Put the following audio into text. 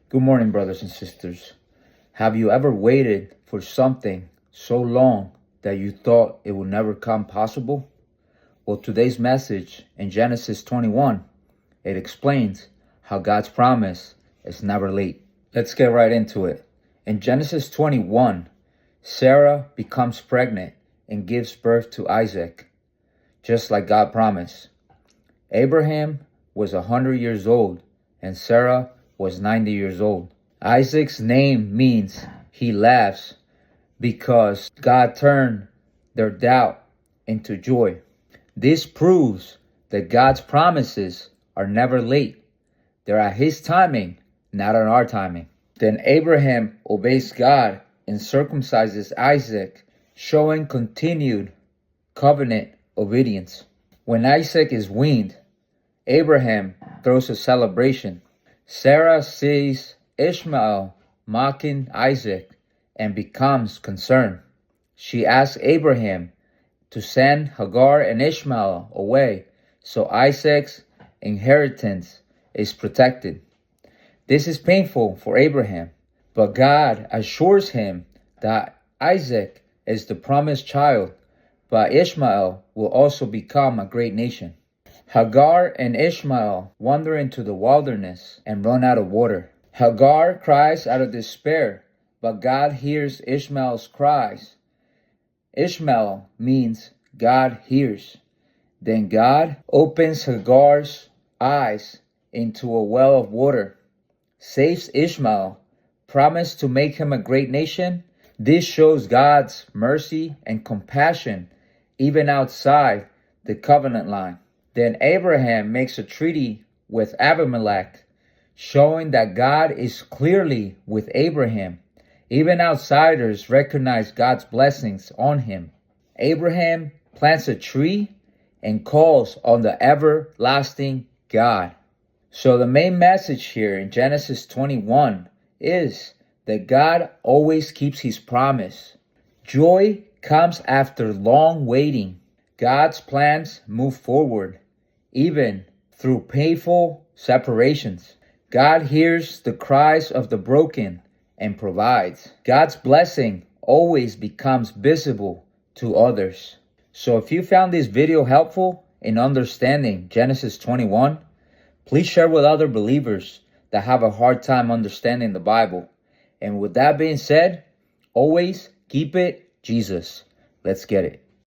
Good morning, brothers and sisters. Have you ever waited for something so long that you thought it would never come possible? Well, today's message in Genesis 21, it explains how God's promise is never late. Let's get right into it. In Genesis 21, Sarah becomes pregnant and gives birth to Isaac, just like God promised. Abraham was 100 years old and Sarah was 90 years old. Isaac's name means he laughs because God turned their doubt into joy. This proves that God's promises are never late. They're at His timing, not on our timing. Then Abraham obeys God and circumcises Isaac, showing continued covenant obedience. When Isaac is weaned, Abraham throws a celebration. Sarah sees Ishmael mocking Isaac and becomes concerned. She asks Abraham to send Hagar and Ishmael away so Isaac's inheritance is protected. This is painful for Abraham, but God assures him that Isaac is the promised child, but Ishmael will also become a great nation. Hagar and Ishmael wander into the wilderness and run out of water. Hagar cries out of despair, but God hears Ishmael's cries. Ishmael means God hears. Then God opens Hagar's eyes into a well of water, saves Ishmael, promised to make him a great nation. This shows God's mercy and compassion even outside the covenant line. Then Abraham makes a treaty with Abimelech, showing that God is clearly with Abraham. Even outsiders recognize God's blessings on him. Abraham plants a tree and calls on the everlasting God. So the main message here in Genesis 21 is that God always keeps His promise. Joy comes after long waiting. God's plans move forward, even through painful separations. God hears the cries of the broken and provides. God's blessing always becomes visible to others. So if you found this video helpful in understanding Genesis 21, please share with other believers that have a hard time understanding the Bible. And with that being said, always keep it Jesus. Let's get it.